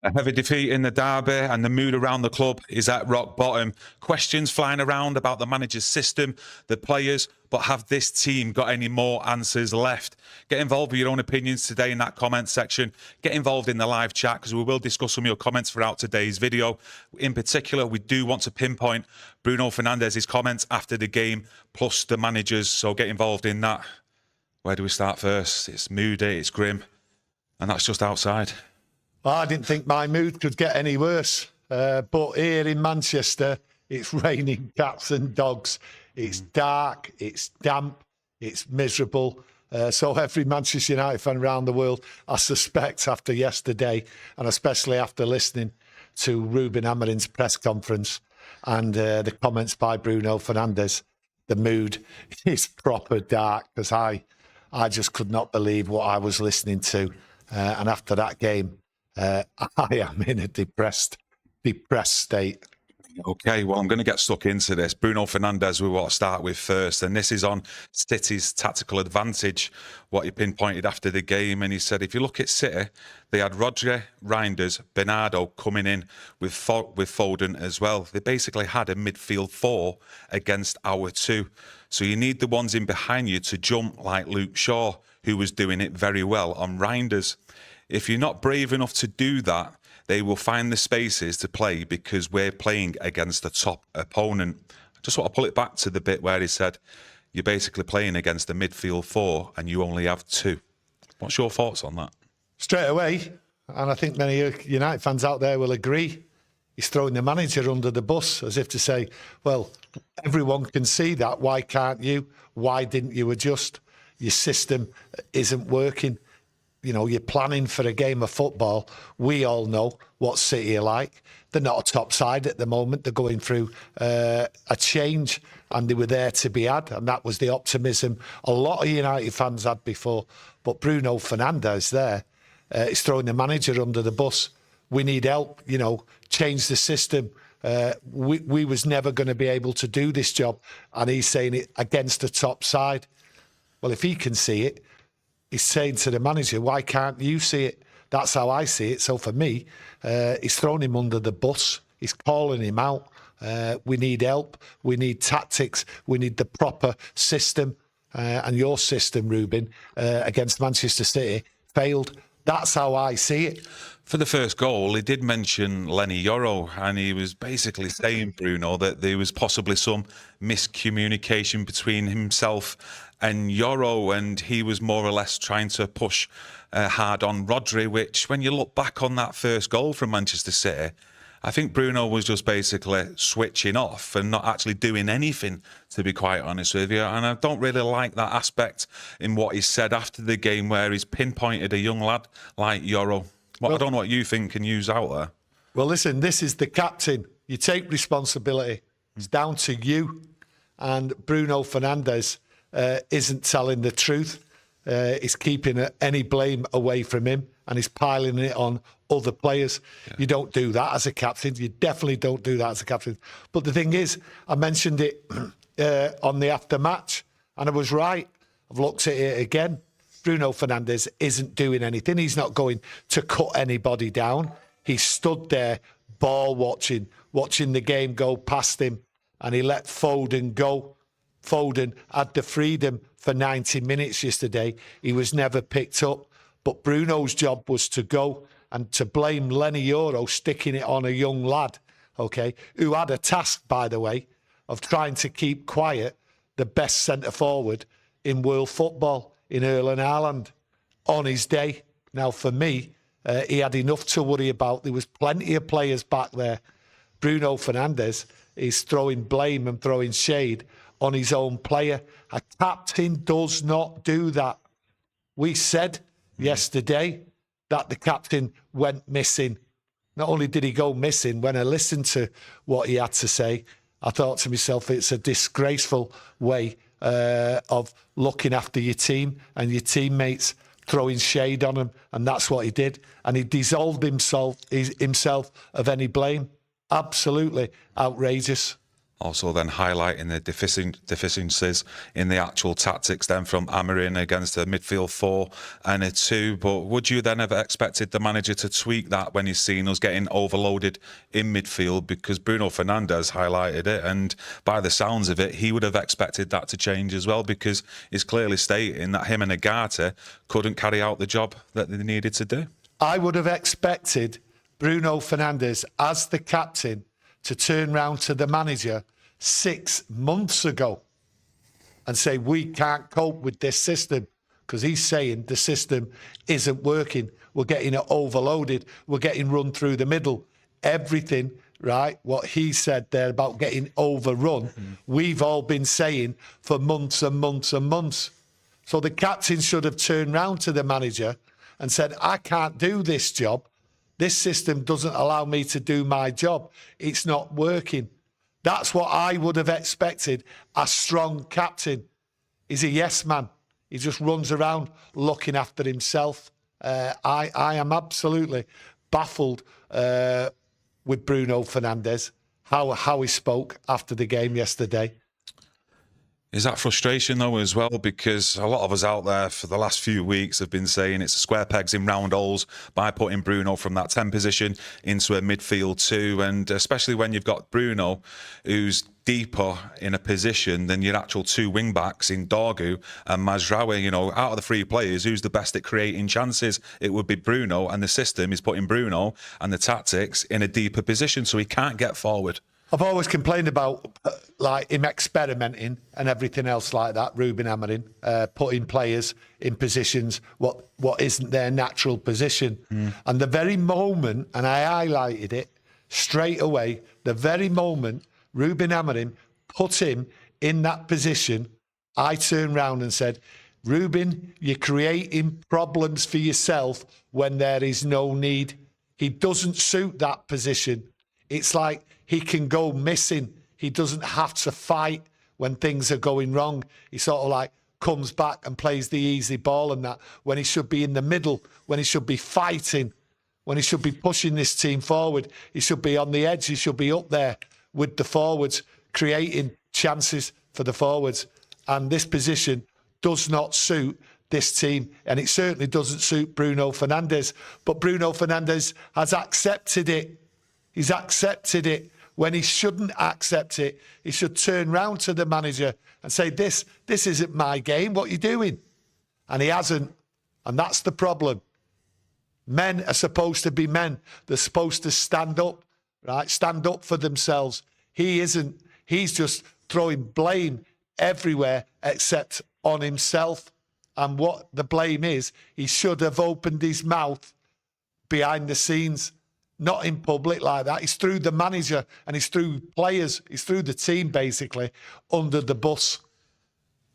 A heavy defeat in the derby and the mood around the club is at rock bottom. Questions flying around about the manager's system, the players, but have this team got any more answers left? Get involved with your own opinions today in that comment section. Get involved in the live chat because we will discuss some of your comments throughout today's video. In particular, we do want to pinpoint Bruno Fernandez's comments after the game, plus the managers, so get involved in that. Where do we start first? It's moody, it's grim, and that's just outside. Well, I didn't think my mood could get any worse. But here in Manchester, it's raining cats and dogs. It's dark, it's damp, it's miserable. So every Manchester United fan around the world, I suspect after yesterday, and especially after listening to Rúben Amorim's press conference and the comments by Bruno Fernandes, the mood is proper dark because I just could not believe what I was listening to. And after that game, I am in a depressed state. Okay, well, I'm going to get stuck into this. Bruno Fernandes, we want to start with first, and this is on City's tactical advantage, what he pinpointed after the game. And he said, if you look at City, they had Rodri, Reinders, Bernardo coming in with Foden as well. They basically had a midfield 4 against our 2. So you need the ones in behind you to jump like Luke Shaw, who was doing it very well on Reinders. If you're not brave enough to do that, they will find the spaces to play because we're playing against a top opponent. I just want to pull it back to the bit where he said, you're basically playing against a midfield 4 and you only have 2. What's your thoughts on that? Straight away, and I think many United fans out there will agree, he's throwing the manager under the bus as if to say, well, everyone can see that. Why can't you? Why didn't you adjust? Your system isn't working. You know, you're planning for a game of football. We all know what City are like. They're not a top side at the moment. They're going through a change, and they were there to be had, and that was the optimism a lot of United fans had before. But Bruno Fernandes there is throwing the manager under the bus. We need help, you know, change the system. We was never going to be able to do this job, and he's saying it against the top side. Well, if he can see it, he's saying to the manager, why can't you see it? That's how I see it. So for me, he's thrown him under the bus. He's calling him out. We need help. We need tactics. We need the proper system. And your system, Rúben, against Manchester City failed. That's how I see it. For the first goal, he did mention Lenny Yoro, and he was basically saying, Bruno, that there was possibly some miscommunication between himself and Yoro, and he was more or less trying to push hard on Rodri, which, when you look back on that first goal from Manchester City, I think Bruno was just basically switching off and not actually doing anything, to be quite honest with you. And I don't really like that aspect in what he said after the game, where he's pinpointed a young lad like Yoro. Well, I don't know what you think and use out there. Well, listen, this is the captain. You take responsibility. It's down to you. And Bruno Fernandes isn't telling the truth. He's keeping any blame away from him, and he's piling it on other players. Yeah. You don't do that as a captain. You definitely don't do that as a captain. But the thing is, I mentioned it on the after-match, and I was right. I've looked at it again. Bruno Fernandes isn't doing anything. He's not going to cut anybody down. He stood there, ball watching the game go past him, and he let Foden go. Foden had the freedom for 90 minutes yesterday. He was never picked up. But Bruno's job was to go and to blame Lenny Yoro sticking it on a young lad, okay, who had a task, by the way, of trying to keep quiet the best centre-forward in world football, in Erling Haaland, on his day. Now, for me, he had enough to worry about. There was plenty of players back there. Bruno Fernandes is throwing blame and throwing shade on his own player. A captain does not do that. We said yesterday that the captain went missing. Not only did he go missing, when I listened to what he had to say, I thought to myself, it's a disgraceful way of looking after your team and your teammates, throwing shade on him, and that's what he did. And he dissolved himself of any blame. Absolutely outrageous. Also then highlighting the deficiencies in the actual tactics then from Amorim against a midfield 4 and a 2. But would you then have expected the manager to tweak that when he's seen us getting overloaded in midfield? Because Bruno Fernandes highlighted it, and by the sounds of it, he would have expected that to change as well, because he's clearly stating that him and Agate couldn't carry out the job that they needed to do. I would have expected Bruno Fernandes, as the captain, to turn round to the manager 6 months ago and say, we can't cope with this system, because he's saying the system isn't working. We're getting it overloaded. We're getting run through the middle. Everything, right, what he said there about getting overrun, we've all been saying for months and months and months. So the captain should have turned round to the manager and said, I can't do this job. This system doesn't allow me to do my job. It's not working. That's what I would have expected a strong captain. He's a yes man. He just runs around looking after himself. I am absolutely baffled with Bruno Fernandes, how he spoke after the game yesterday. Is that frustration, though, as well? Because a lot of us out there for the last few weeks have been saying it's square pegs in round holes by putting Bruno from that 10 position into a midfield 2. And especially when you've got Bruno, who's deeper in a position than your actual 2 wing-backs in Dorgu and Mazraoui. You know, out of the 3 players, who's the best at creating chances? It would be Bruno, and the system is putting Bruno and the tactics in a deeper position, so he can't get forward. I've always complained about like him experimenting and everything else like that, Rúben Amorim, putting players in positions what isn't their natural position. And the very moment, and I highlighted it straight away, the very moment Rúben Amorim put him in that position, I turned round and said, Rúben, you're creating problems for yourself when there is no need. He doesn't suit that position. It's like he can go missing. He doesn't have to fight when things are going wrong. He sort of like comes back and plays the easy ball and that, when he should be in the middle, when he should be fighting, when he should be pushing this team forward. He should be on the edge. He should be up there with the forwards, creating chances for the forwards. And this position does not suit this team, and it certainly doesn't suit Bruno Fernandes. But Bruno Fernandes has accepted it. He's accepted it when he shouldn't accept it. He should turn round to the manager and say, this isn't my game. What are you doing? And he hasn't. And that's the problem. Men are supposed to be men. They're supposed to stand up, right? Stand up for themselves. He isn't. He's just throwing blame everywhere except on himself. And what the blame is, he should have opened his mouth behind the scenes. Not in public like that. He's threw the manager and he's threw players, he's threw the team basically under the bus.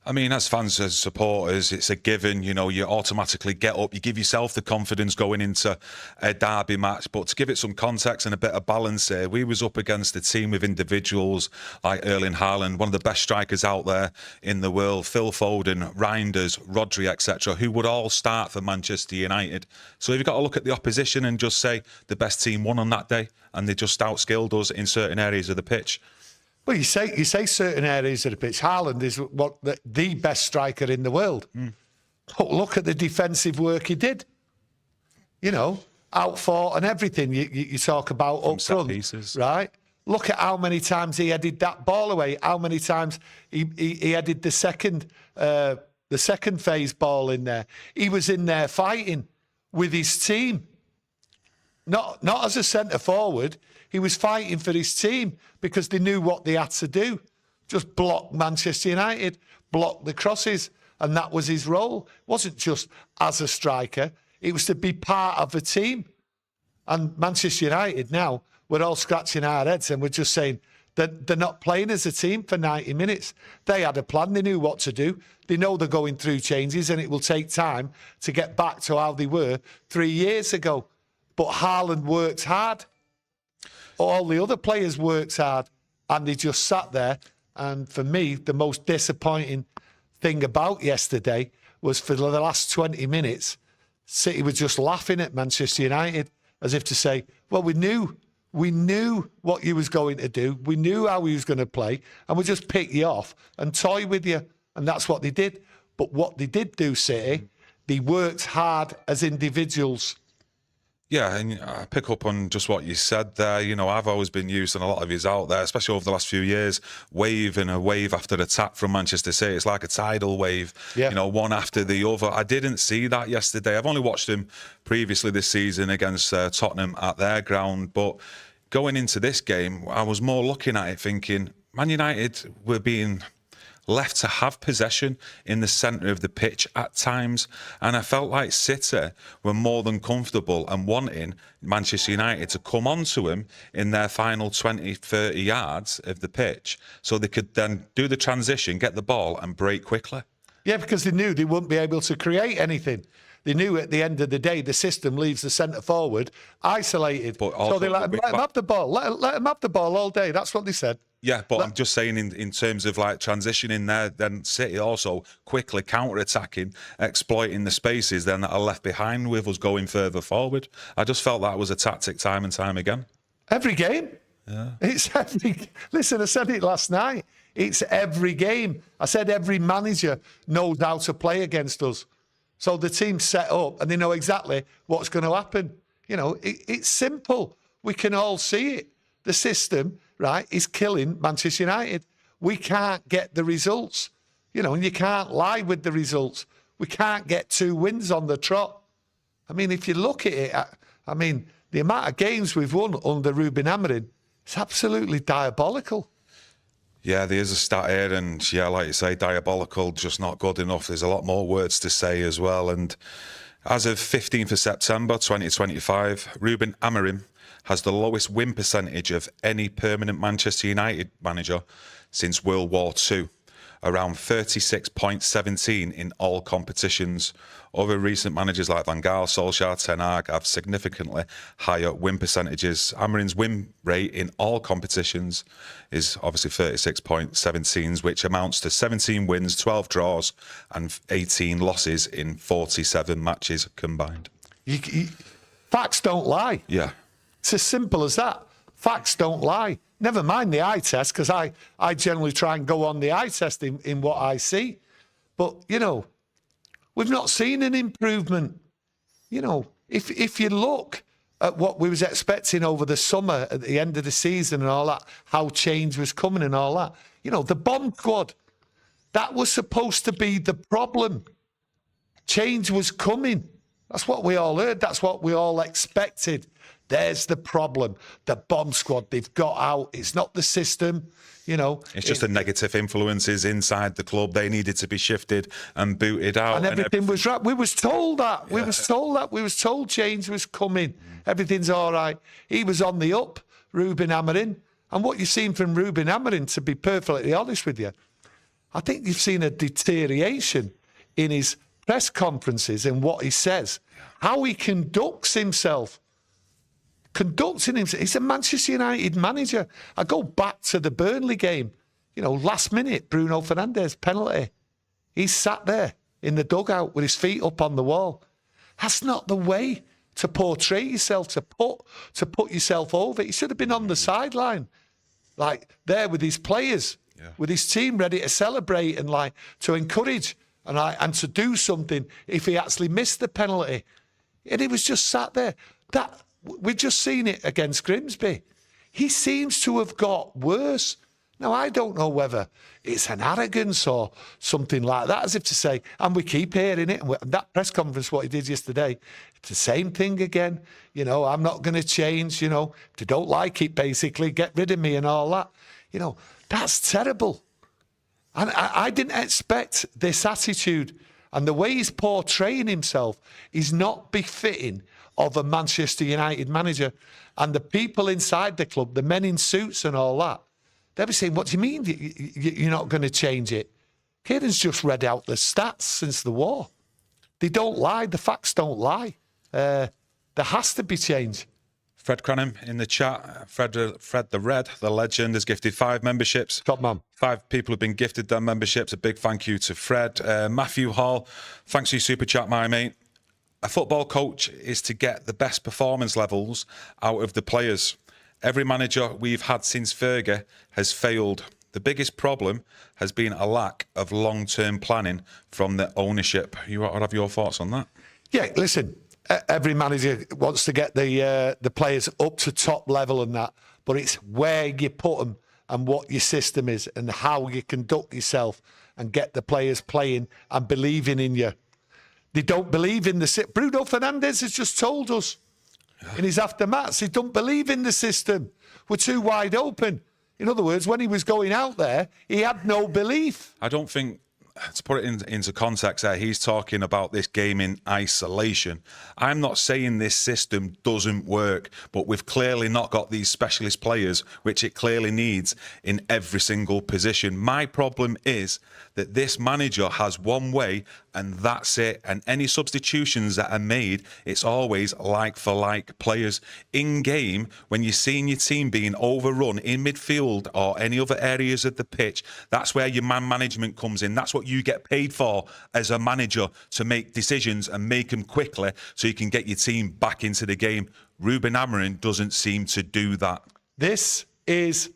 I mean, as fans, as supporters, it's a given. You know, you automatically get up, you give yourself the confidence going into a derby match. But to give it some context and a bit of balance here, we was up against a team with individuals like Erling Haaland, one of the best strikers out there in the world, Phil Foden, Reinders, Rodri, etc., who would all start for Manchester United. So you've got to look at the opposition and just say the best team won on that day, and they just outskilled us in certain areas of the pitch. Well, you say certain areas of the pitch. Haaland is the best striker in the world. But look at the defensive work he did. You know, outfought and everything you talk about up front, pieces. Right? Look at how many times he headed that ball away. How many times he headed the second phase ball in there. He was in there fighting with his team. Not as a centre forward. He was fighting for his team because they knew what they had to do. Just block Manchester United, block the crosses, and that was his role. It wasn't just as a striker. It was to be part of a team. And Manchester United now, we're all scratching our heads and we're just saying that they're not playing as a team for 90 minutes. They had a plan. They knew what to do. They know they're going through changes and it will take time to get back to how they were 3 years ago. But Haaland worked hard. All the other players worked hard and they just sat there. And for me, the most disappointing thing about yesterday was for the last 20 minutes, City were just laughing at Manchester United as if to say, well, we knew We knew what you was going to do. We knew how he was going to play, and we just pick you off and toy with you. And that's what they did. But what they did do, City, they worked hard as individuals. Yeah, and I pick up on just what you said there. You know, I've always been used, and a lot of yous out there, especially over the last few years, wave and a wave after attack from Manchester City. It's like a tidal wave, Yeah. you know, one after the other. I didn't see that yesterday. I've only watched him previously this season against Tottenham at their ground. But going into this game, I was more looking at it thinking, Man United were being left to have possession in the centre of the pitch at times, and I felt like City were more than comfortable and wanting Manchester United to come onto him in their final 20, 30 yards of the pitch so they could then do the transition, get the ball and break quickly. Yeah, because they knew they wouldn't be able to create anything. They knew at the end of the day the system leaves the centre forward isolated. But So they let him have the ball. Let him have the ball all day. That's what they said. Yeah, but I'm just saying in terms of like transitioning there, then City also quickly counter-attacking, exploiting the spaces then that are left behind with us going further forward. I just felt that was a tactic time and time again. Every game. Yeah. It's every. Listen, I said it last night. It's every game. I said every manager knows how to play against us. So the team's set up and they know exactly what's going to happen. You know, it's simple. We can all see it. The system, right, is killing Manchester United. We can't get the results, you know, and you can't lie with the results. We can't get 2 wins on the trot. I mean, if you look at it, I mean, the amount of games we've won under Rúben Amorim, it's absolutely diabolical. Yeah, there is a stat here, and yeah, like you say, diabolical, just not good enough. There's a lot more words to say as well. And as of 15th of September 2025, Rúben Amorim has the lowest win percentage of any permanent Manchester United manager since World War II, around 36.17 in all competitions. Other recent managers like Van Gaal, Solskjaer, Ten Hag have significantly higher win percentages. Amorim's win rate in all competitions is obviously 36.17, which amounts to 17 wins, 12 draws and 18 losses in 47 matches combined. Facts don't lie. Yeah. It's as simple as that. Facts don't lie. Never mind the eye test, because I generally try and go on the eye test in what I see. But, you know, we've not seen an improvement. You know, if you look at what we was expecting over the summer at the end of the season and all that, how change was coming and all that, you know, the bomb squad, that was supposed to be the problem. Change was coming. That's what we all heard. That's what we all expected. There's the problem. The bomb squad they've got out. It's not the system, you know. It's just the negative influences inside the club. They needed to be shifted and booted out. And everything was right. We was told that. Yeah. We was told that. We was told change was coming. Everything's all right. He was on the up, Rúben Amorim. And what you've seen from Rúben Amorim, to be perfectly honest with you, I think you've seen a deterioration in his press conferences and what he says, how he conducts himself. Conducting himself. He's a Manchester United manager. I go back to the Burnley game. You know, last minute, Bruno Fernandes, penalty. He's sat there in the dugout with his feet up on the wall. That's not the way to portray yourself, to put yourself over. He should have been on the sideline, like there with his players, with his team ready to celebrate and like to encourage and to do something if he actually missed the penalty. And he was just sat there. We've just seen it against Grimsby. He seems to have got worse. Now, I don't know whether it's an arrogance or something like that, as if to say, and we keep hearing it. And that press conference, what he did yesterday, it's the same thing again. You know, I'm not going to change, you know. If they don't like it, basically, get rid of me and all that. You know, that's terrible. And I didn't expect this attitude. And the way he's portraying himself is not befitting of a Manchester United manager. And the people inside the club, the men in suits and all that, they'll be saying, what do you mean you're not going to change it? Kieron's just read out the stats since the war. They don't lie. The facts don't lie. There has to be change. Fred Cranham in the chat. Fred the Red, the legend, has gifted 5 memberships. Top man. 5 people have been gifted their memberships. A big thank you to Fred. Matthew Hall, thanks for your super chat, my mate. A football coach is to get the best performance levels out of the players. Every manager we've had since Fergie has failed. The biggest problem has been a lack of long-term planning from the ownership. What have your thoughts on that? Yeah, listen, every manager wants to get the players up to top level and that, but it's where you put them and what your system is and how you conduct yourself and get the players playing and believing in you. They don't believe in the... Bruno Fernandes has just told us in his aftermaths, he don't believe in the system. We're too wide open. In other words, when he was going out there, he had no belief. I don't think, to put it into context there, he's talking about this game in isolation. I'm not saying this system doesn't work, but we've clearly not got these specialist players, which it clearly needs in every single position. My problem is that this manager has one way and that's it. And any substitutions that are made, it's always like for like players. In game, when you're seeing your team being overrun in midfield or any other areas of the pitch, that's where your man management comes in. That's what you get paid for as a manager, to make decisions and make them quickly so you can get your team back into the game. Rúben Amorim doesn't seem to do that. This is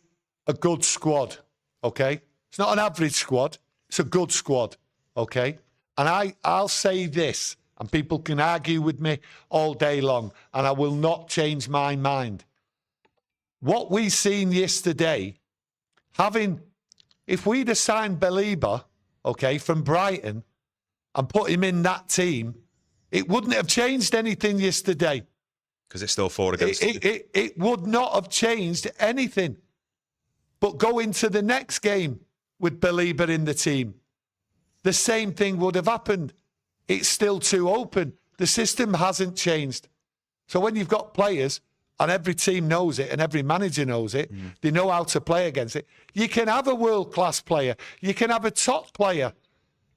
a good squad, okay? It's not an average squad. It's a good squad, okay? And I'll say this, and people can argue with me all day long, and I will not change my mind. What we seen yesterday, if we'd have signed Belieber, okay, from Brighton and put him in that team, it wouldn't have changed anything yesterday. Because it's still 4 against... It would not have changed anything. But go into the next game with Belieber in the team, the same thing would have happened. It's still too open. The system hasn't changed. So when you've got players, and every team knows it, and every manager knows it, they know how to play against it. You can have a world-class player. You can have a top player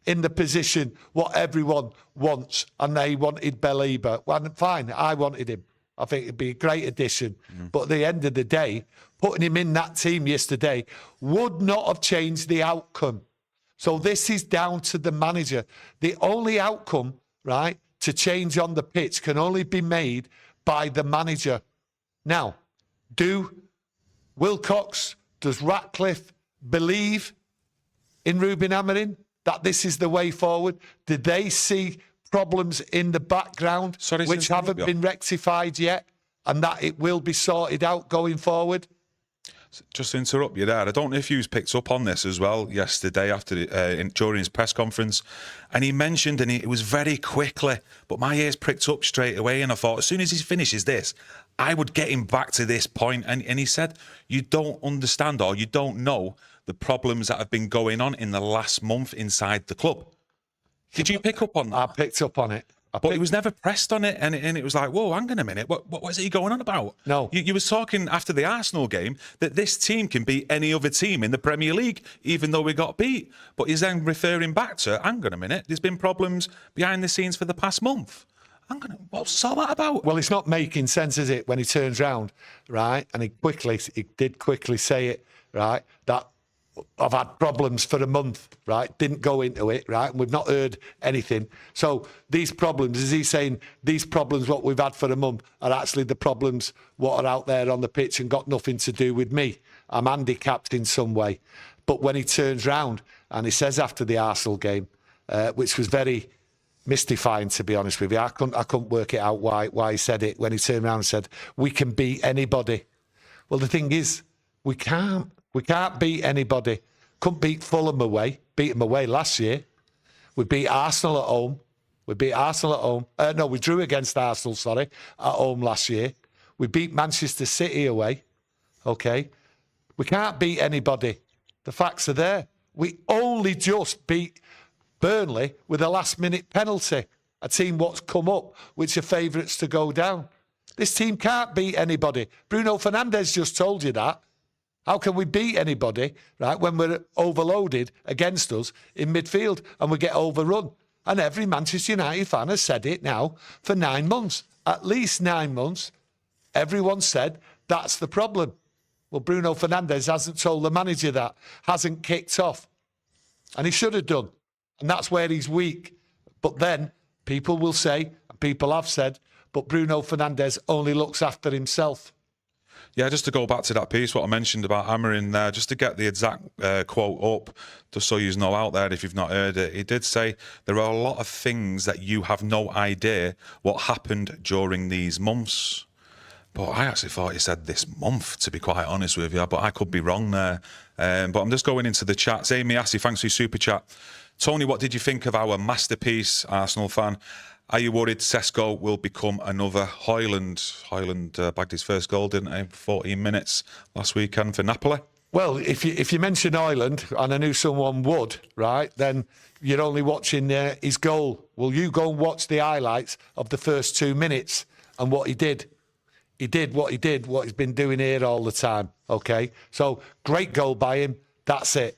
in the position what everyone wants, and they wanted Belieber. Well, fine, I wanted him. I think it'd be a great addition. But at the end of the day, putting him in that team yesterday would not have changed the outcome. So this is down to the manager. The only outcome, right, to change on the pitch can only be made by the manager. Now, do Wilcox, does Ratcliffe believe in Rúben Amorim that this is the way forward? Did they see problems in the background which haven't been rectified yet, and that it will be sorted out going forward? Just to interrupt you there, I don't know if you picked up on this as well yesterday during his press conference, and he mentioned, and it was very quickly, but my ears pricked up straight away, and I thought as soon as he finishes this, I would get him back to this point. And he said, you don't understand or you don't know the problems that have been going on in the last month inside the club. Did you pick up on that? I picked up on it. But he was never pressed on it, and it was like, whoa, hang on a minute, what is he going on about? No. You was talking after the Arsenal game that this team can beat any other team in the Premier League, even though we got beat. But he's then referring back to, hang on a minute, there's been problems behind the scenes for the past month. What's all that about? Well, it's not making sense, is it, when he turns round, right? And he did quickly say it, right, that I've had problems for a month, right? Didn't go into it, right? And we've not heard anything. So these problems, is he saying these problems what we've had for a month are actually the problems what are out there on the pitch and got nothing to do with me? I'm handicapped in some way. But when he turns round and he says after the Arsenal game, which was very mystifying, to be honest with you, I couldn't work it out why he said it, when he turned around and said, we can beat anybody. Well, the thing is, we can't. We can't beat anybody. Couldn't beat Fulham away. Beat them away last year. We beat Arsenal at home. We drew against Arsenal, at home last year. We beat Manchester City away. Okay? We can't beat anybody. The facts are there. We only just beat Burnley with a last-minute penalty. A team what's come up, which are favourites to go down. This team can't beat anybody. Bruno Fernandes just told you that. How can we beat anybody, right, when we're overloaded against us in midfield and we get overrun? And every Manchester United fan has said it now for 9 months, at least 9 months. Everyone said that's the problem. Well, Bruno Fernandes hasn't told the manager that, hasn't kicked off. And he should have done. And that's where he's weak. But then people will say, and people have said, but Bruno Fernandes only looks after himself. Yeah, just to go back to that piece, what I mentioned about Amorim there, just to get the exact quote up, just so you know out there if you've not heard it. He did say there are a lot of things that you have no idea what happened during these months. But I actually thought he said this month, to be quite honest with you, but I could be wrong there. But I'm just going into the chats. Amy Assey, thanks for your super chat. Tony, what did you think of our masterpiece, Arsenal fan? Are you worried Sesko will become another Højlund? Højlund bagged his first goal, didn't he? 14 minutes last weekend for Napoli. Well, if you mention Højlund, and I knew someone would, right, then you're only watching his goal. Well, you go and watch the highlights of the first 2 minutes and what he did. He did what he's been doing here all the time, okay? So, great goal by him. That's it.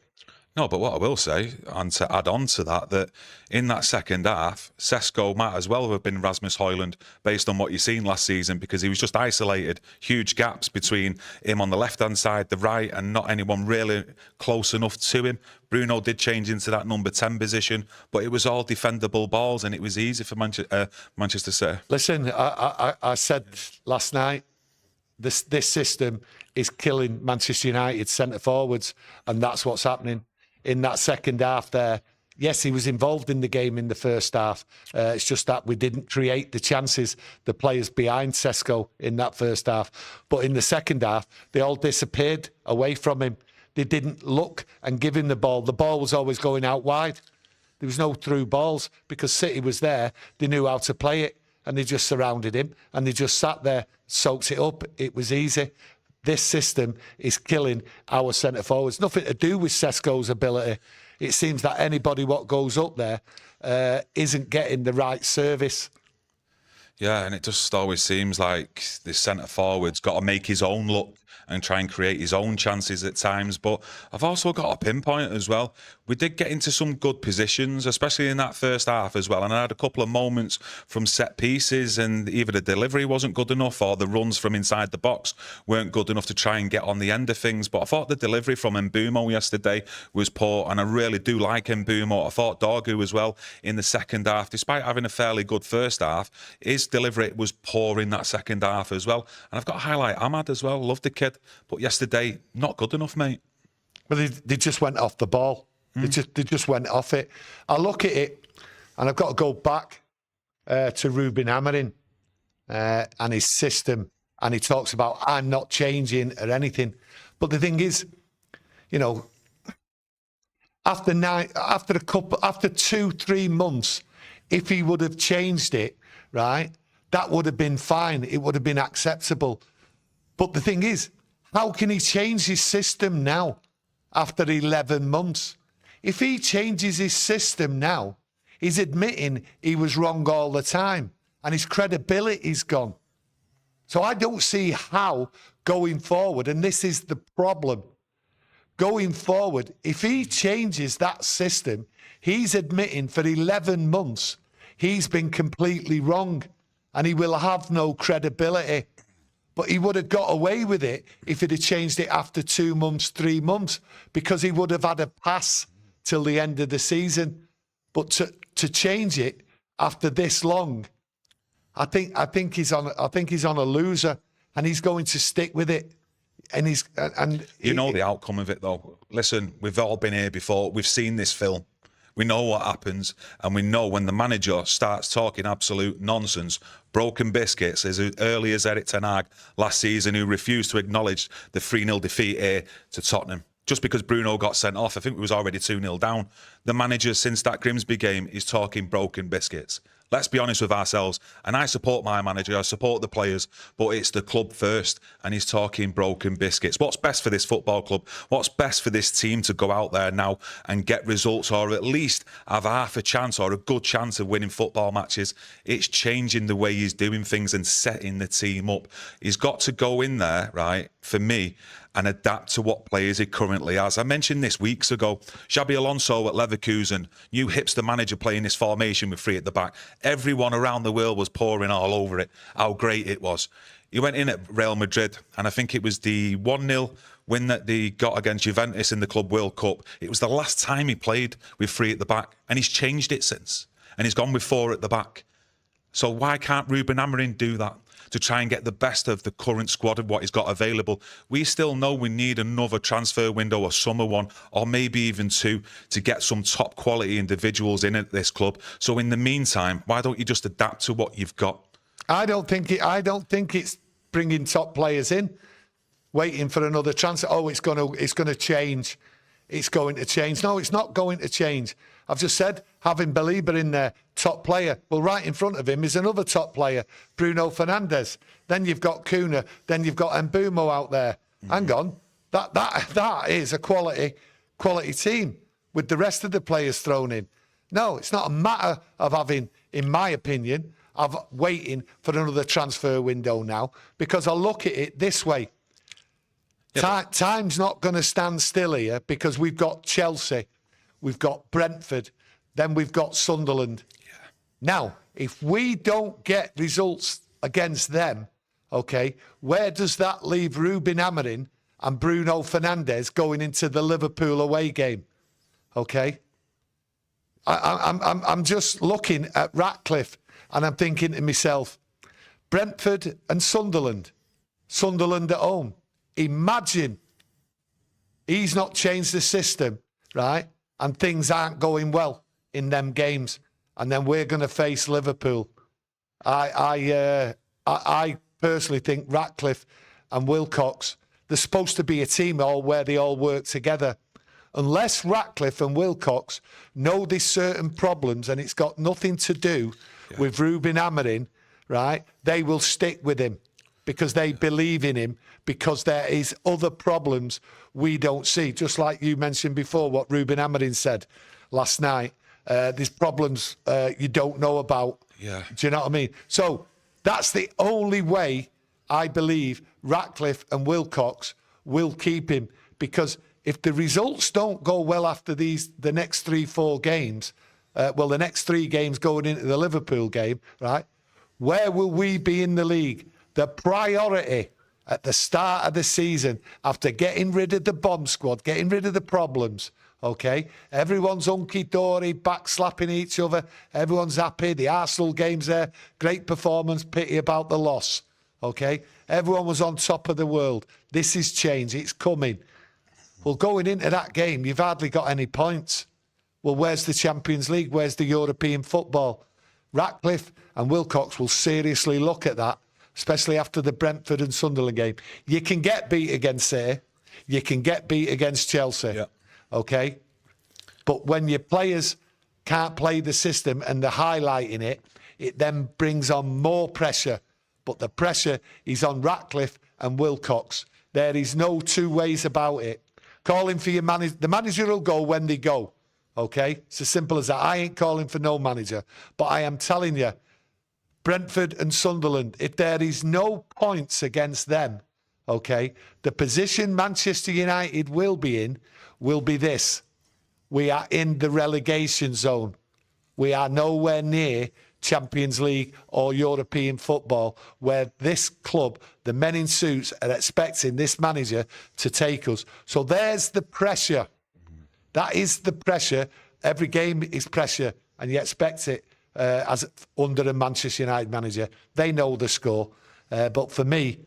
No, but what I will say, and to add on to that, that in that second half, Sesko might as well have been Rasmus Højlund based on what you've seen last season, because he was just isolated. Huge gaps between him on the left-hand side, the right, and not anyone really close enough to him. Bruno did change into that number 10 position, but it was all defendable balls, and it was easy for Manchester City. Listen, I said last night, this system is killing Manchester United centre-forwards, and that's what's happening. In that second half there, yes, he was involved in the game in the first half. It's just that we didn't create the chances, the players behind Sesko in that first half. But in the second half, they all disappeared away from him. They didn't look and give him the ball. The ball was always going out wide. There was no through balls because City was there. They knew how to play it, and they just surrounded him, and they just sat there, soaked it up. It was easy. This system is killing our centre-forwards. Nothing to do with Sesko's ability. It seems that anybody what goes up there isn't getting the right service. Yeah, and it just always seems like the centre-forward's got to make his own look and try and create his own chances at times. But I've also got a pinpoint as well. We did get into some good positions, especially in that first half as well. And I had a couple of moments from set pieces, and either the delivery wasn't good enough or the runs from inside the box weren't good enough to try and get on the end of things. But I thought the delivery from Mbeumo yesterday was poor, and I really do like Mbeumo. I thought Dorgu as well in the second half, despite having a fairly good first half, his delivery was poor in that second half as well. And I've got to highlight Ahmad as well. Love the kid. But yesterday, not good enough, mate. Well, they just went off the ball. They just went off it. I look at it, and I've got to go back to Rúben Amorim and his system. And he talks about, I'm not changing or anything. But the thing is, you know, after 2-3 months, if he would have changed it, right, that would have been fine. It would have been acceptable. But the thing is, how can he change his system now after 11 months? If he changes his system now, he's admitting he was wrong all the time, and his credibility's gone. So I don't see how going forward, and this is the problem, going forward, if he changes that system, he's admitting for 11 months he's been completely wrong, and he will have no credibility. But he would have got away with it if he'd have changed it after 2 months, 3 months, because he would have had a pass till the end of the season. But to change it after this long, I think he's on a loser, and he's going to stick with it. And you know the outcome of it, though. Listen, we've all been here before. We've seen this film. We know what happens, and we know when the manager starts talking absolute nonsense, broken biscuits, as early as Erik ten Hag last season, who refused to acknowledge the 3-0 defeat here to Tottenham. Just because Bruno got sent off, I think we was already 2-0 down. The manager, since that Grimsby game, is talking broken biscuits. Let's be honest with ourselves. And I support my manager, I support the players, but it's the club first, and he's talking broken biscuits. What's best for this football club? What's best for this team to go out there now and get results, or at least have half a chance or a good chance of winning football matches? It's changing the way he's doing things and setting the team up. He's got to go in there, right, for me, and adapt to what players he currently has. I mentioned this weeks ago. Xabi Alonso at Leverkusen, new hipster manager playing this formation with 3 at the back. Everyone around the world was pouring all over it, how great it was. He went in at Real Madrid, and I think it was the 1-0 win that they got against Juventus in the Club World Cup. It was the last time he played with 3 at the back, and he's changed it since. And he's gone with 4 at the back. So why can't Rúben Amorim do that? to try and get the best of the current squad of what he's got available. We still know we need another transfer window, a summer one, or maybe even two, to get some top quality individuals in at this club. So in the meantime, why don't you just adapt to what you've got? I don't think it's bringing top players in, waiting for another transfer. Oh, it's going to change. It's going to change. No, it's not going to change. I've just said, having Belieber in there, top player. Well, right in front of him is another top player, Bruno Fernandes. Then you've got Kuna. Then you've got Mbumo out there. Hang on. That is a quality team with the rest of the players thrown in. No, it's not a matter of having, in my opinion, of waiting for another transfer window now, because I look at it this way. Yeah, time's not going to stand still here, because we've got Chelsea, we've got Brentford, then we've got Sunderland. Yeah. Now, if we don't get results against them, okay, where does that leave Rúben Amorim and Bruno Fernandes going into the Liverpool away game? Okay, I'm just looking at Ratcliffe and I'm thinking to myself, Brentford and Sunderland at home. Imagine he's not changed the system, right? And things aren't going well in them games, and then we're going to face Liverpool. I personally think Ratcliffe and Wilcox, they're supposed to be a team where they all work together. Unless Ratcliffe and Wilcox know there's certain problems and it's got nothing to do with Rúben Amorim, right? They will stick with him because they believe in him, because there is other problems we don't see. Just like you mentioned before, what Rúben Amorim said last night. There's problems you don't know about. Yeah. Do you know what I mean? So that's the only way I believe Ratcliffe and Wilcox will keep him, because if the results don't go well after the next 3-4 games, the next 3 games going into the Liverpool game, right? Where will we be in the league? The priority at the start of the season, after getting rid of the bomb squad, getting rid of the problems, okay? Everyone's hunky-dory, backslapping each other. Everyone's happy. The Arsenal game's there. Great performance. Pity about the loss, okay? Everyone was on top of the world. This is change. It's coming. Well, going into that game, you've hardly got any points. Well, where's the Champions League? Where's the European football? Ratcliffe and Wilcox will seriously look at that, especially after the Brentford and Sunderland game. You can get beat against City. You can get beat against Chelsea. Okay? But when your players can't play the system and they're highlighting it, it then brings on more pressure. But the pressure is on Ratcliffe and Wilcox. There is no two ways about it. Calling for your manager. The manager will go when they go. Okay? It's as simple as that. I ain't calling for no manager. But I am telling you, Brentford and Sunderland, if there is no points against them, okay, the position Manchester United will be in will be this. We are in the relegation zone. We are nowhere near Champions League or European football, where this club, the men in suits, are expecting this manager to take us. So there's the pressure. That is the pressure. Every game is pressure, and you expect it as under a Manchester United manager. They know the score. But for me,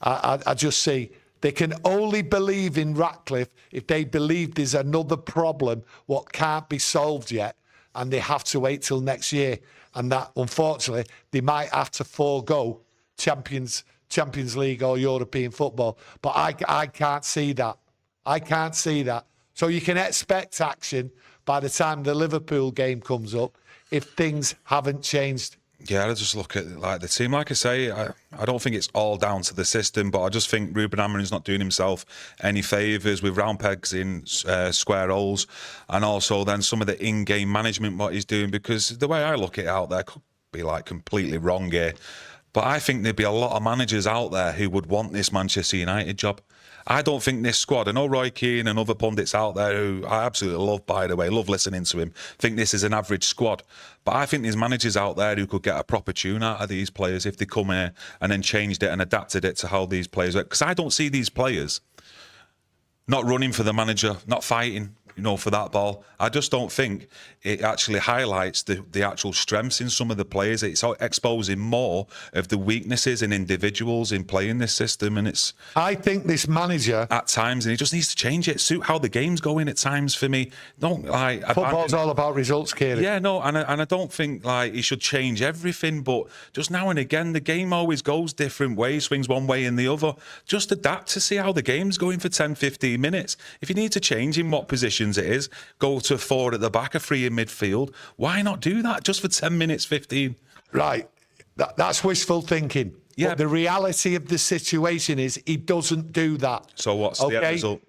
I just see they can only believe in Ratcliffe if they believe there's another problem what can't be solved yet, and they have to wait till next year. And that, unfortunately, they might have to forego Champions League or European football. But I can't see that. I can't see that. So you can expect action by the time the Liverpool game comes up if things haven't changed. Yeah, I just look at like the team. Like I say, I don't think it's all down to the system, but I just think Rúben Amorim's not doing himself any favours with round pegs in square holes, and also then some of the in-game management what he's doing, because the way I look at it out there could be like completely wrong here, but I think there'd be a lot of managers out there who would want this Manchester United job. I don't think this squad, I know Roy Keane and other pundits out there who I absolutely love, by the way, love listening to him, think this is an average squad. But I think there's managers out there who could get a proper tune out of these players if they come here and then changed it and adapted it to how these players work. Because I don't see these players not running for the manager, not fighting. for that ball. I just don't think it actually highlights the actual strengths in some of the players. It's exposing more of the weaknesses in individuals in playing this system, and it's. I think this manager at times, and he just needs to change it, suit how the game's going at times. For me, football's all about results, Kieran. Yeah, no, and I don't think he should change everything, but just now and again, the game always goes different ways, swings one way and the other. Just adapt to see how the game's going for 10, 15 minutes. If you need to change in what positions it is, go to 4 at the back, a 3 in midfield. Why not do that just for 10 minutes, 15? Right. That's wishful thinking. Yeah. But the reality of the situation is he doesn't do that. So what's the end result?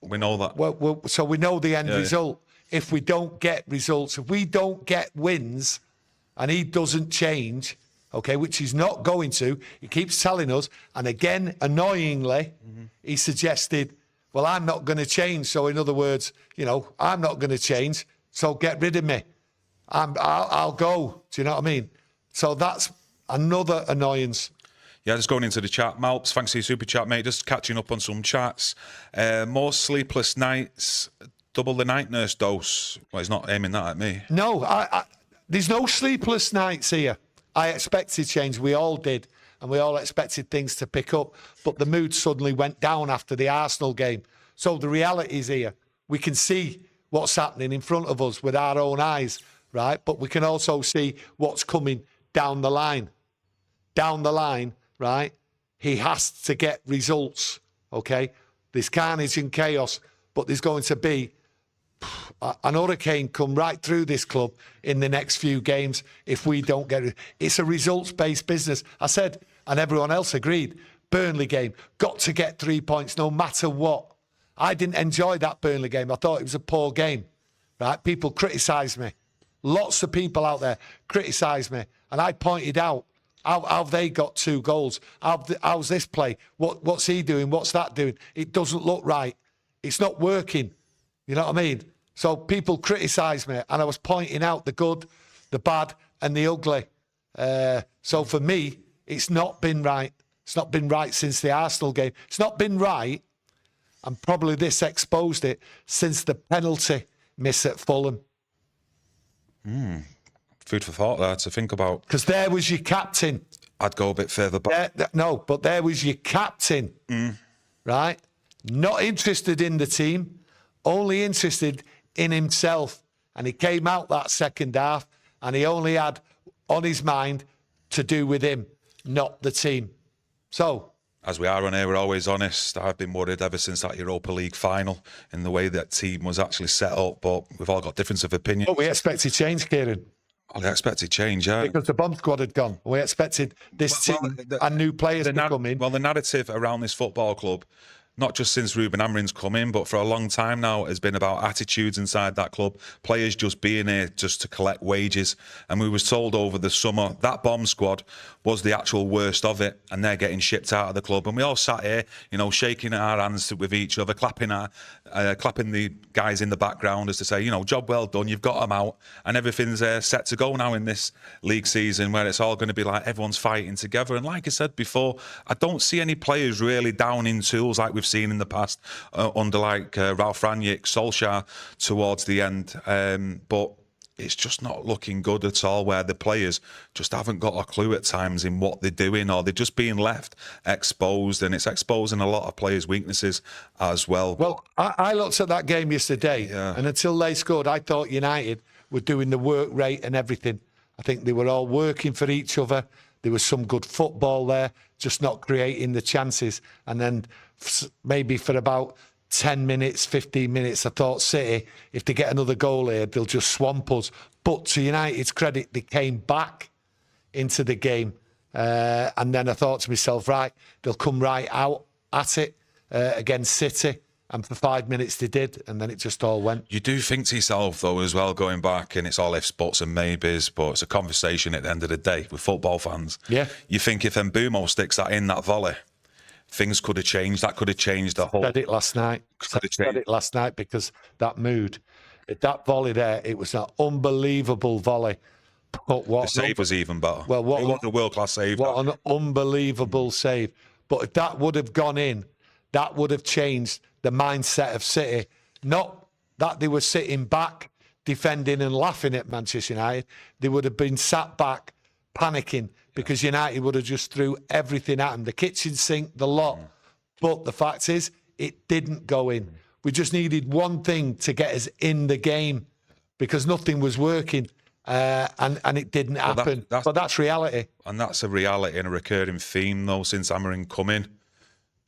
We know that. Well, so we know the end result. If we don't get results, if we don't get wins and he doesn't change, okay, which he's not going to, he keeps telling us, and again, annoyingly, he suggested, well, I'm not going to change. So in other words, I'm not going to change, so get rid of me. I'll go. Do you know what I mean? So that's another annoyance. Yeah, just going into the chat. Malps, thanks for your super chat, mate. Just catching up on some chats. More sleepless nights, double the night nurse dose. Well, he's not aiming that at me. No, there's no sleepless nights here. I expected change. We all did. And we all expected things to pick up. But the mood suddenly went down after the Arsenal game. So the reality is here. We can see what's happening in front of us with our own eyes, right? But we can also see what's coming down the line. Down the line, right? He has to get results, okay? There's carnage and chaos, but there's going to be an hurricane come right through this club in the next few games if we don't get it. It's a results-based business. I said, and everyone else agreed, Burnley game, got to get 3 points no matter what. I didn't enjoy that Burnley game. I thought it was a poor game, right? People criticised me. Lots of people out there criticised me. And I pointed out how they got 2 goals. How's this play? What's he doing? What's that doing? It doesn't look right. It's not working. You know what I mean? So people criticised me, and I was pointing out the good, the bad, and the ugly. So for me, it's not been right. It's not been right since the Arsenal game. It's not been right, and probably this exposed it, since the penalty miss at Fulham. Food for thought there to think about. Because there was your captain. I'd go a bit further back. But there was your captain, right? Not interested in the team, only interested in himself. And he came out that second half and he only had on his mind to do with him, not the team. So, as we are on here, we're always honest. I've been worried ever since that Europa League final in the way that team was actually set up, but we've all got difference of opinion. But we expected change, Kieran. I expected change, yeah. Because the bomb squad had gone. We expected this team and new players to come in. Well, the narrative around this football club, not just since Rúben Amorim's come in, but for a long time now, has been about attitudes inside that club. Players just being here just to collect wages. And we was told over the summer that bomb squad was the actual worst of it, and they're getting shipped out of the club. And we all sat here, shaking our hands with each other, clapping the guys in the background as to say, job well done, you've got them out, and everything's set to go now in this league season where it's all going to be like everyone's fighting together. And like I said before, I don't see any players really down in tools like we've seen in the past under Ralph Rangnick, Solskjaer towards the end. But it's just not looking good at all, where the players just haven't got a clue at times in what they're doing, or they're just being left exposed, and it's exposing a lot of players' weaknesses as well. Well, I looked at that game yesterday, and until they scored, I thought United were doing the work rate and everything. I think they were all working for each other. There was some good football there, just not creating the chances. And then maybe for about 10 minutes, 15 minutes, I thought City, if they get another goal here, they'll just swamp us. But to United's credit, they came back into the game. And then I thought to myself, right, they'll come right out at it against City. And for 5 minutes they did, and then it just all went. You do think to yourself, though, as well, going back, and it's all ifs, buts and maybes, but it's a conversation at the end of the day with football fans. Yeah. You think if Mbumo sticks that in, that volley, things could have changed. That could have changed the whole... Said it last night. Said it last night because that mood, that volley there, it was an unbelievable volley. But what the save was even better. Well, it was a world-class save. What an unbelievable save. But if that would have gone in, that would have changed the mindset of City. Not that they were sitting back, defending and laughing at Manchester United, they would have been sat back panicking because United would have just threw everything at them, the kitchen sink, the lot. But the fact is, it didn't go in. We just needed one thing to get us in the game because nothing was working. And it didn't happen. But that's reality. And that's a reality and a recurring theme, though, since Amorim come in.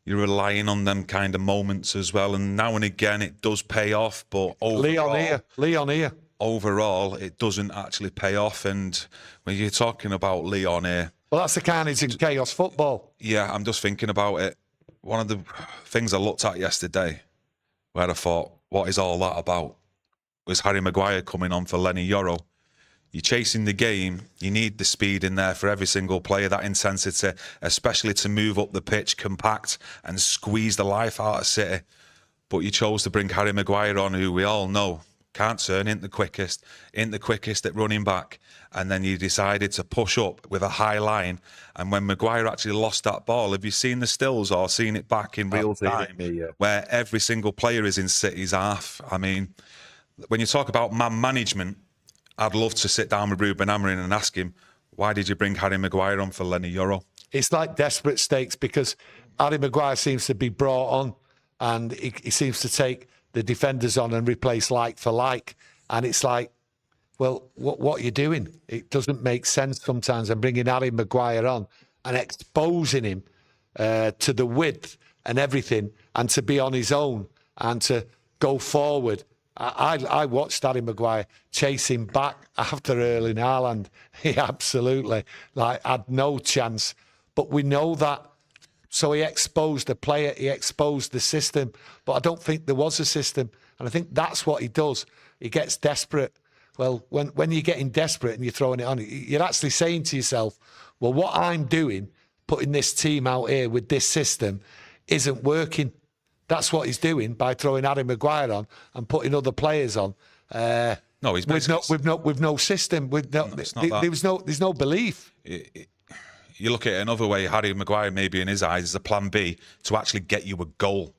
You're relying on them kind of moments as well. And now and again, it does pay off. But Leon here. Overall, it doesn't actually pay off. And when you're talking about Leon here... Well, that's the carnage and chaos football. Yeah, I'm just thinking about it. One of the things I looked at yesterday, where I thought, what is all that about, was Harry Maguire coming on for Lenny Yoro. You're chasing the game. You need the speed in there for every single player, that intensity, especially to move up the pitch, compact and squeeze the life out of City. But you chose to bring Harry Maguire on, who we all know can't turn, ain't the quickest at running back. And then you decided to push up with a high line. And when Maguire actually lost that ball, have you seen the stills or seen it back in real time? Where every single player is in City's half. I mean, when you talk about man management, I'd love to sit down with Rúben Amorim and ask him, why did you bring Harry Maguire on for Lenny Yoro? It's like desperate stakes because Harry Maguire seems to be brought on and he seems to take the defenders on and replace like for like. And it's like, well, what are you doing? It doesn't make sense sometimes. And bringing Harry Maguire on and exposing him to the width and everything and to be on his own and to go forward. I watched Harry Maguire chasing back after Erling Haaland. He absolutely had no chance. But we know that. So he exposed the player, he exposed the system. But I don't think there was a system. And I think that's what he does. He gets desperate. Well, when you're getting desperate and you're throwing it on, you're actually saying to yourself, well, what I'm doing, putting this team out here with this system, isn't working. That's what he's doing by throwing Harry Maguire on and putting other players on. No, he's with no system. There's no belief. You look at it another way. Harry Maguire, maybe in his eyes, is a plan B to actually get you a goal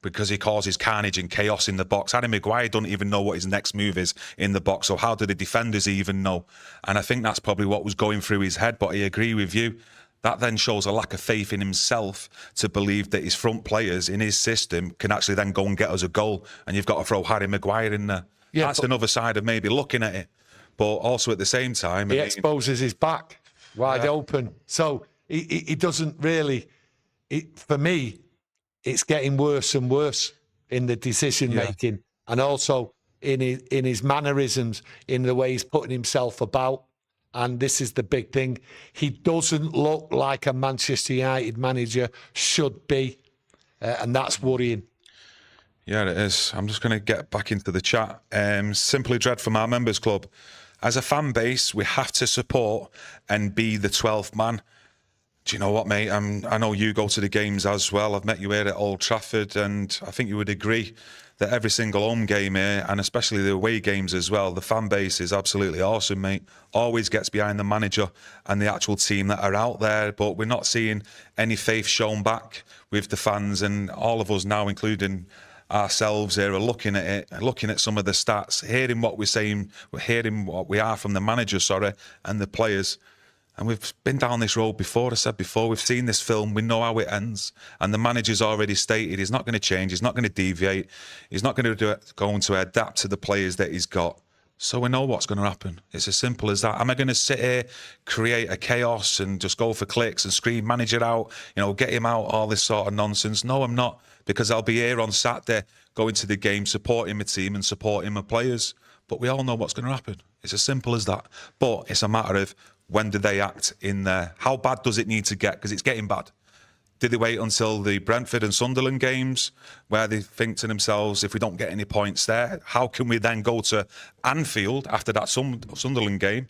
because he causes carnage and chaos in the box. Harry Maguire don't even know what his next move is in the box. So how do the defenders even know? And I think that's probably what was going through his head. But I agree with you. That then shows a lack of faith in himself to believe that his front players in his system can actually then go and get us a goal. And you've got to throw Harry Maguire in there. Yeah, that's another side of maybe looking at it. But also at the same time... He exposes his back wide open. So he doesn't really... for me, it's getting worse and worse in the decision-making. And also in his mannerisms, in the way he's putting himself about. And this is the big thing. He doesn't look like a Manchester United manager should be. And that's worrying. Yeah, it is. I'm just going to get back into the chat. Simply Dread from our members club. As a fan base, we have to support and be the 12th man. Do you know what, mate? I know you go to the games as well. I've met you here at Old Trafford, and I think you would agree that every single home game here, and especially the away games as well, the fan base is absolutely awesome, mate. Always gets behind the manager and the actual team that are out there, but we're not seeing any faith shown back with the fans, and all of us now, including ourselves here, are looking at it, looking at some of the stats, hearing what we're saying, we're hearing what we are from the manager, and the players. And we've been down this road before. I said before, we've seen this film. We know how it ends. And the manager's already stated he's not going to change. He's not going to deviate. He's not going to adapt to the players that he's got. So we know what's going to happen. It's as simple as that. Am I going to sit here, create a chaos and just go for clicks and scream manager out, get him out, all this sort of nonsense? No, I'm not. Because I'll be here on Saturday going to the game, supporting my team and supporting my players. But we all know what's going to happen. It's as simple as that. But it's a matter of, when do they act in there? How bad does it need to get? Because it's getting bad. Did they wait until the Brentford and Sunderland games where they think to themselves, if we don't get any points there, how can we then go to Anfield after that Sunderland game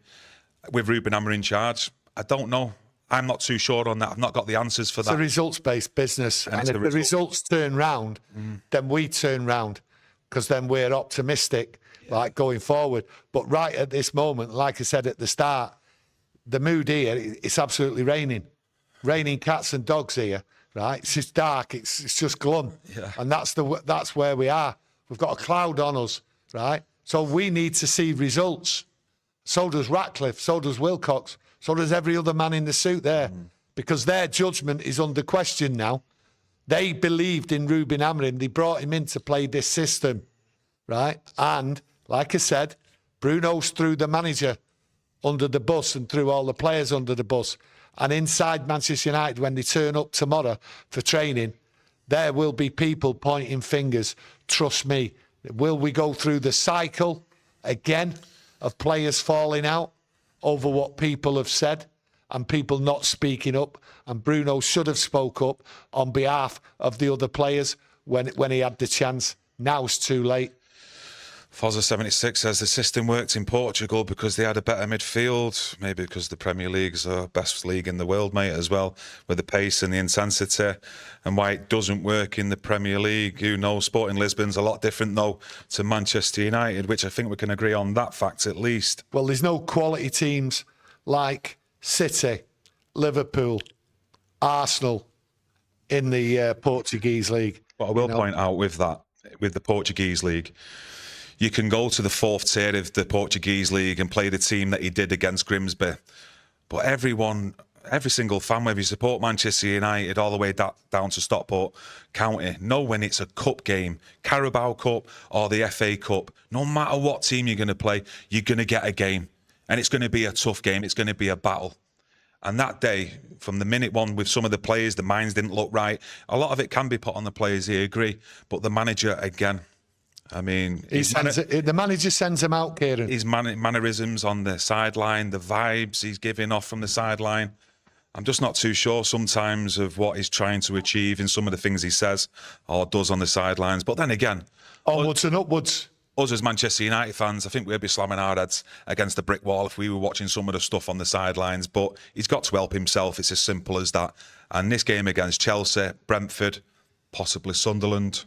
with Rúben Amorim in charge? I don't know. I'm not too sure on that. I've not got the answers for that. It's a results-based business. And if the results turn round, then we turn round because then we're optimistic, going forward. But right at this moment, like I said at the start, the mood here, it's absolutely raining. Raining cats and dogs here, right? It's just dark. It's just glum. Yeah. And that's where we are. We've got a cloud on us, right? So we need to see results. So does Ratcliffe, so does Wilcox, so does every other man in the suit there, because their judgment is under question now. They believed in Rúben Amorim. They brought him in to play this system, right? And, like I said, Bruno's threw the manager under the bus and threw all the players under the bus. And inside Manchester United, when they turn up tomorrow for training, there will be people pointing fingers. Trust me. Will we go through the cycle again of players falling out over what people have said and people not speaking up? And Bruno should have spoke up on behalf of the other players when he had the chance. Now it's too late. Fozza76 says the system worked in Portugal because they had a better midfield, maybe because the Premier League's the best league in the world, mate, as well, with the pace and the intensity, and why it doesn't work in the Premier League. Who knows? Sporting Lisbon's a lot different, though, to Manchester United, which I think we can agree on that fact at least. Well, there's no quality teams like City, Liverpool, Arsenal in the Portuguese league. But I will point out with that, with the Portuguese league, you can go to the fourth tier of the Portuguese league and play the team that he did against Grimsby. But every single fan, whether you support Manchester United all the way down to Stockport County, know when it's a cup game, Carabao Cup or the FA Cup, no matter what team you're going to play, you're going to get a game. And it's going to be a tough game. It's going to be a battle. And that day, from the minute one with some of the players, the minds didn't look right. A lot of it can be put on the players, I agree. But the manager, again, I mean, the manager sends him out, Kieran. His mannerisms on the sideline, the vibes he's giving off from the sideline. I'm just not too sure sometimes of what he's trying to achieve in some of the things he says or does on the sidelines. But then again, onwards and upwards. Us as Manchester United fans, I think we'd be slamming our heads against the brick wall if we were watching some of the stuff on the sidelines. But he's got to help himself. It's as simple as that. And this game against Chelsea, Brentford, possibly Sunderland,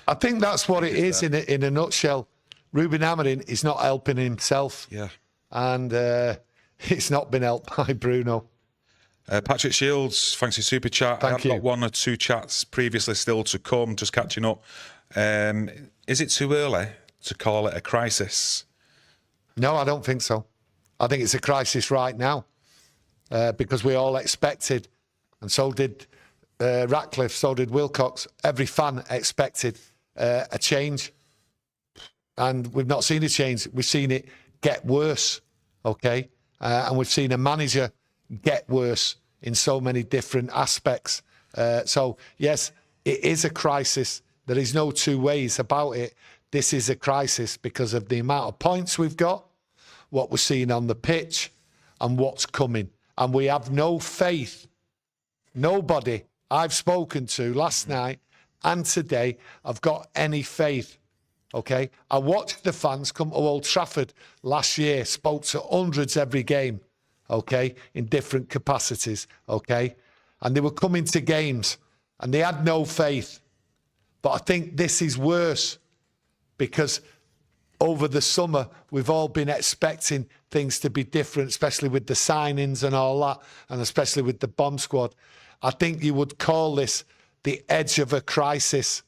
I think that's what it is in a nutshell. Rúben Amorim is not helping himself. Yeah. And it's not been helped by Bruno. Patrick Shields, thanks for super chat. Thank you. I've got one or two chats previously still to come, just catching up. Is it too early to call it a crisis? No, I don't think so. I think it's a crisis right now because we all expected, and so did Ratcliffe, so did Wilcox. Every fan expected a change, and we've not seen a change. We've seen it get worse, okay? And we've seen a manager get worse in so many different aspects. So, yes, it is a crisis. There is no two ways about it. This is a crisis because of the amount of points we've got, what we're seeing on the pitch, and what's coming. And we have no faith. Nobody I've spoken to last night and today have got any faith, okay? I watched the fans come to Old Trafford last year, spoke to hundreds every game, okay, in different capacities, okay? And they were coming to games and they had no faith. But I think this is worse because over the summer, we've all been expecting things to be different, especially with the signings and all that, and especially with the bomb squad. I think you would call this the edge of a crisis.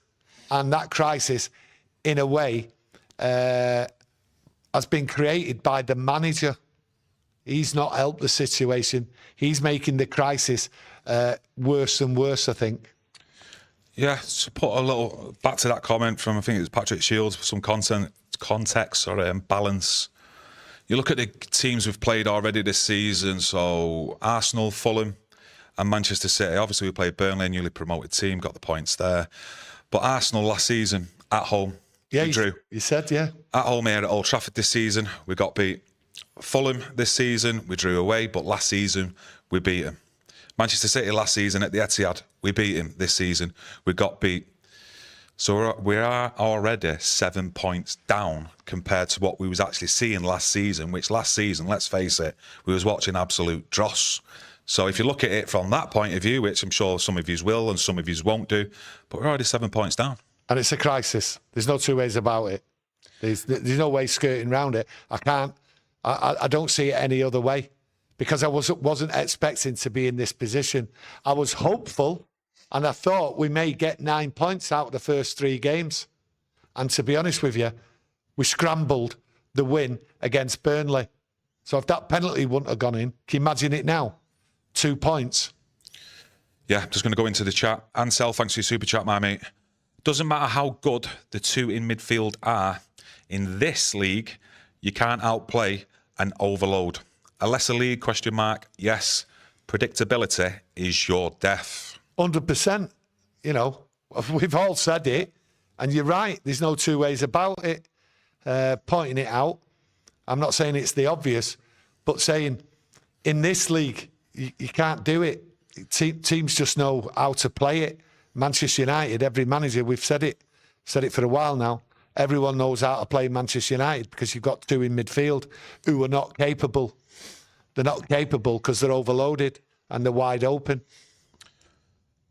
And that crisis, in a way, has been created by the manager. He's not helped the situation. He's making the crisis worse and worse, I think. Yeah, to put a little back to that comment from, I think it was Patrick Shields, for some context or balance. You look at the teams we've played already this season, so Arsenal, Fulham and Manchester City. Obviously, we played Burnley, a newly promoted team, got the points there. But Arsenal last season, at home, we drew. You said, yeah. At home here at Old Trafford this season, we got beat. Fulham this season, we drew away, but last season, we beat them. Manchester City last season at the Etihad, we beat him. This season, we got beat. So we are already 7 points down compared to what we was actually seeing last season, which last season, let's face it, we was watching absolute dross. So if you look at it from that point of view, which I'm sure some of you will and some of you won't do, but we're already 7 points down. And it's a crisis. There's no two ways about it. There's no way skirting around it. I don't see it any other way. Because I wasn't expecting to be in this position. I was hopeful, and I thought we may get 9 points out of the first 3 games. And to be honest with you, we scrambled the win against Burnley. So if that penalty wouldn't have gone in, can you imagine it now? 2 points. Yeah, just going to go into the chat. Ansel, thanks for your super chat, my mate. Doesn't matter how good the two in midfield are, in this league, you can't outplay and overload. A lesser league, ? Yes. Predictability is your death. 100%. You know, we've all said it, and you're right. There's no two ways about it. Pointing it out. I'm not saying it's the obvious, but saying in this league, you can't do it. Teams just know how to play it. Manchester United, every manager, we've said it for a while now. Everyone knows how to play Manchester United because you've got two in midfield who are not capable. They're not capable because they're overloaded and they're wide open.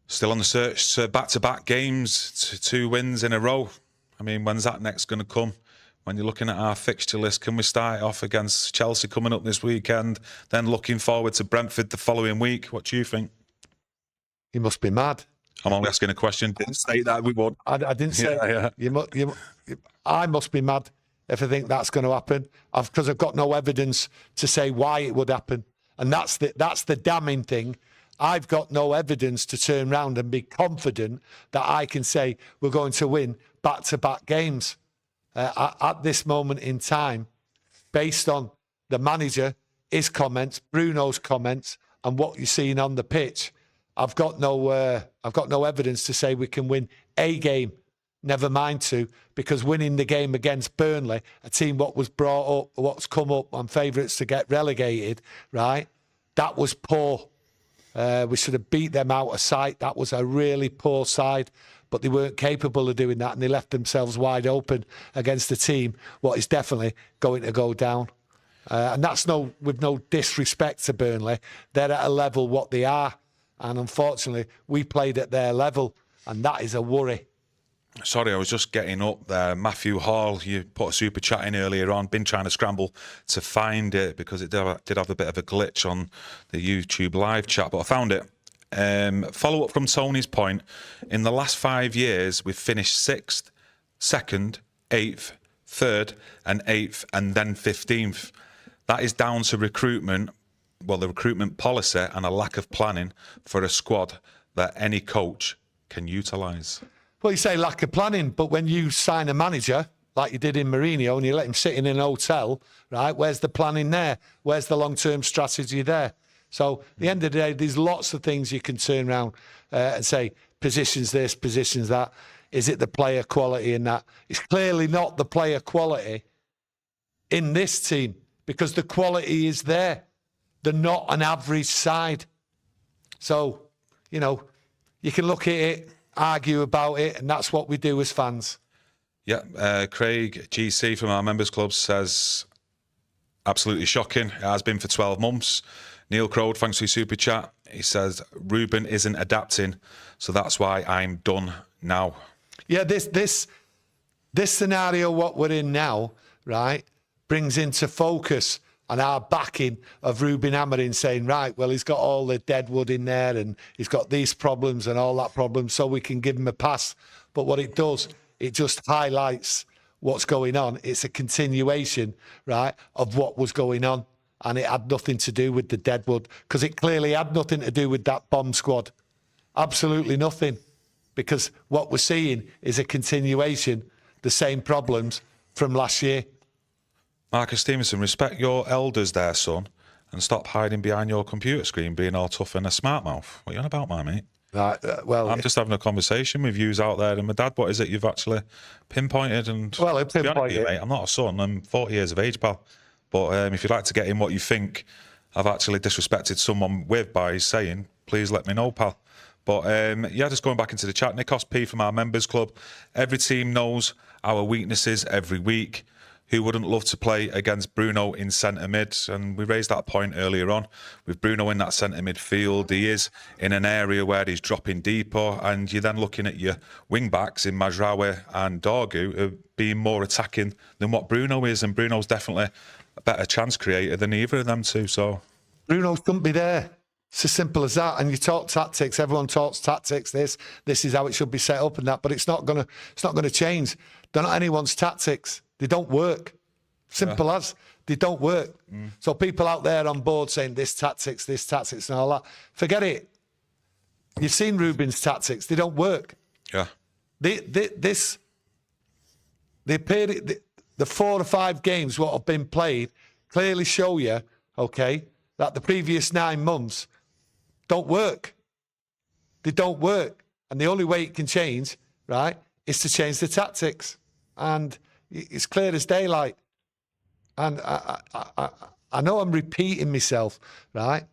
Still on the search to back-to-back games, 2 wins in a row. I mean, when's that next going to come? When you're looking at our fixture list, can we start off against Chelsea coming up this weekend, then looking forward to Brentford the following week? What do you think? You must be mad. I'm only asking a question. Didn't say that we would. I didn't say. Yeah. I must be mad if I think that's going to happen, because I've got no evidence to say why it would happen, and that's the damning thing. I've got no evidence to turn around and be confident that I can say we're going to win back-to-back games at this moment in time, based on the manager, his comments, Bruno's comments, and what you're seeing on the pitch. I've got no evidence to say we can win a game, never mind 2, because winning the game against Burnley, a team what was brought up, what's come up on favourites to get relegated, right? That was poor. We should have beat them out of sight. That was a really poor side, but they weren't capable of doing that, and they left themselves wide open against a team what is definitely going to go down. And that's with no disrespect to Burnley. They're at a level what they are. And unfortunately, we played at their level, and that is a worry. Sorry, I was just getting up there. Matthew Hall, you put a super chat in earlier on. Been trying to scramble to find it because it did have a bit of a glitch on the YouTube live chat, but I found it. Follow up from Tony's point. In the last 5 years, we've finished 6th, 2nd, 8th, 3rd, and 8th, and then 15th. That is down to recruitment. Well, the recruitment policy and a lack of planning for a squad that any coach can utilise. Well, you say lack of planning, but when you sign a manager, like you did in Mourinho, and you let him sit in an hotel, right, where's the planning there? Where's the long-term strategy there? So at the end of the day, there's lots of things you can turn around and say, positions this, positions that. Is it the player quality in that? It's clearly not the player quality in this team, because the quality is there. They're not an average side. So, you know, you can look at it, argue about it, and that's what we do as fans. Yeah, Craig GC from our members club says, absolutely shocking. It has been for 12 months. Neil Crowd, thanks for your super chat. He says, Rúben isn't adapting, so that's why I'm done now. Yeah, this scenario, what we're in now, right, brings into focus and our backing of Rúben Amorim saying, right, well, he's got all the dead wood in there and he's got these problems and all that problems, so we can give him a pass. But what it does, it just highlights what's going on. It's a continuation, right, of what was going on. And it had nothing to do with the dead wood, because it clearly had nothing to do with that bomb squad. Absolutely nothing. Because what we're seeing is a continuation, the same problems from last year. Marcus Stevenson, respect your elders there, son, and stop hiding behind your computer screen being all tough and a smart mouth. What are you on about, my mate? Well, I'm just having a conversation with yous out there. And my dad, what is it you've actually pinpointed? And well, to be honest with you, mate, I'm not a son. I'm 40 years of age, pal. But if you'd like to get in what you think I've actually disrespected someone with by saying, please let me know, pal. But yeah, just going back into the chat, Nikos P from our members club. Every team knows our weaknesses every week. Who wouldn't love to play against Bruno in centre mid? And we raised that point earlier on. With Bruno in that centre midfield, he is in an area where he's dropping deeper, and you're then looking at your wing backs in Mazraoui and Dorgu being more attacking than what Bruno is, and Bruno's definitely a better chance creator than either of them two. So Bruno couldn't be there. It's as simple as that. And you talk tactics. Everyone talks tactics. This is how it should be set up and that. But it's not gonna change. They're not anyone's tactics. They don't work. Simple as. They don't work. So people out there on board saying this tactics and all that, forget it. You've seen Rúben's tactics. They don't work. Yeah. The 4 or 5 games what have been played clearly show you, okay, that the previous 9 months don't work. They don't work. And the only way it can change, right, is to change the tactics. And it's clear as daylight. And I know I'm repeating myself, right?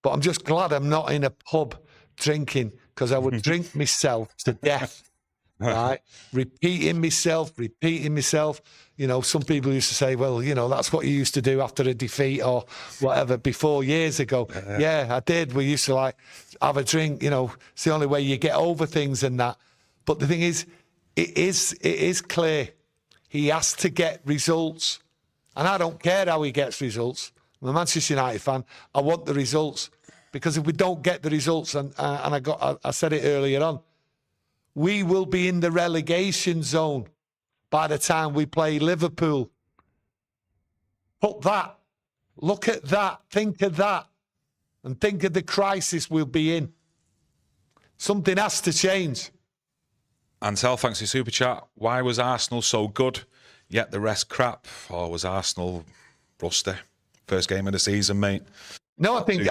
But I'm just glad I'm not in a pub drinking, because I would drink myself to death, right? Repeating myself. You know, some people used to say, well, you know, that's what you used to do after a defeat or whatever before years ago. Yeah, I did. We used to like have a drink, you know, it's the only way you get over things and that. But the thing is, it is clear. He has to get results. And I don't care how he gets results. I'm a Manchester United fan. I want the results. Because if we don't get the results, and I said it earlier on, we will be in the relegation zone by the time we play Liverpool. Look at that, think of that, and think of the crisis we'll be in. Something has to change. Ansel, thanks for your super chat. Why was Arsenal so good, yet the rest crap? Or was Arsenal rusty? First game of the season, mate. No, I think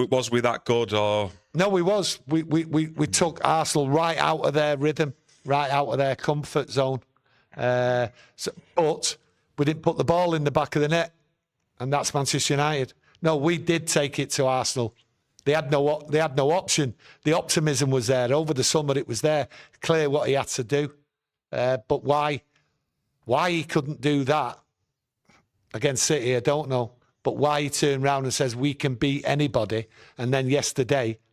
was we that good, or no? We was. We took Arsenal right out of their rhythm, right out of their comfort zone. But we didn't put the ball in the back of the net, and that's Manchester United. No, we did take it to Arsenal. They had no option. The optimism was there over the summer. It was there, clear what he had to do. But why he couldn't do that against City, I don't know. But why he turned around and says, we can beat anybody. And then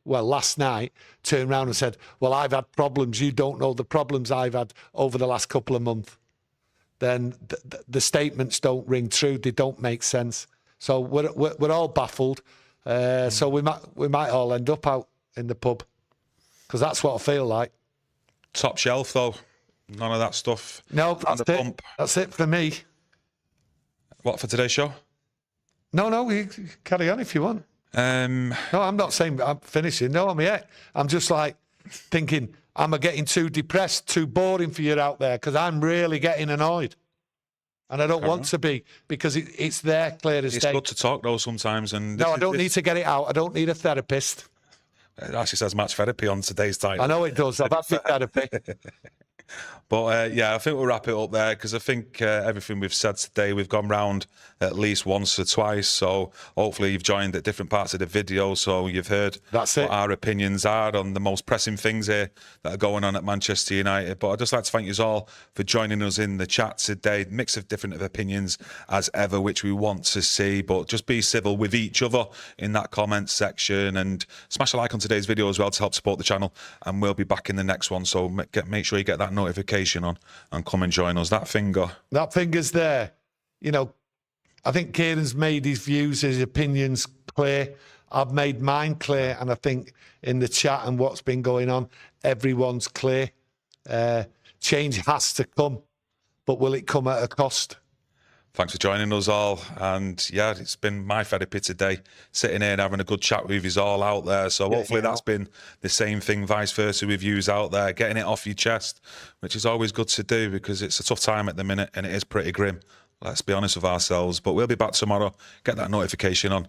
last night, turned around and said, well, I've had problems. You don't know the problems I've had over the last couple of months. Then the statements don't ring true. They don't make sense. So we're all baffled. So we might all end up out in the pub, because that's what I feel like. Top shelf, though. None of that stuff. No, that's it. Pump. That's it for me. What for today's show? No, you carry on if you want. No, I'm not saying I'm finishing. No, I'm yet. I'm just like thinking, am I getting too depressed, too boring for you out there? Because I'm really getting annoyed. And I don't want to be, because it's there clear as day. It's good to talk, though, sometimes. And no, I don't need to get it out. I don't need a therapist. It actually says match therapy on today's title. I know it does. I've had my therapy. But yeah, I think we'll wrap it up there, because I think everything we've said today, we've gone round at least once or twice. So hopefully you've joined at different parts of the video, so you've heard what our opinions are on the most pressing things here that are going on at Manchester United. But I'd just like to thank you all for joining us in the chat today. Mix of different opinions as ever, which we want to see, but just be civil with each other in that comment section, and smash a like on today's video as well to help support the channel, and we'll be back in the next one. So make sure you get that notification on and come and join us. That finger's there. You know, I think Kieron's made his views, his opinions clear. I've made mine clear, and I think in the chat and what's been going on, everyone's clear. Change has to come, but will it come at a cost? Thanks for joining us all. And yeah, it's been my therapy today, sitting here and having a good chat with you all out there. So hopefully that's been the same thing, vice versa, with you out there, getting it off your chest, which is always good to do, because it's a tough time at the minute and it is pretty grim. Let's be honest with ourselves. But we'll be back tomorrow. Get that notification on.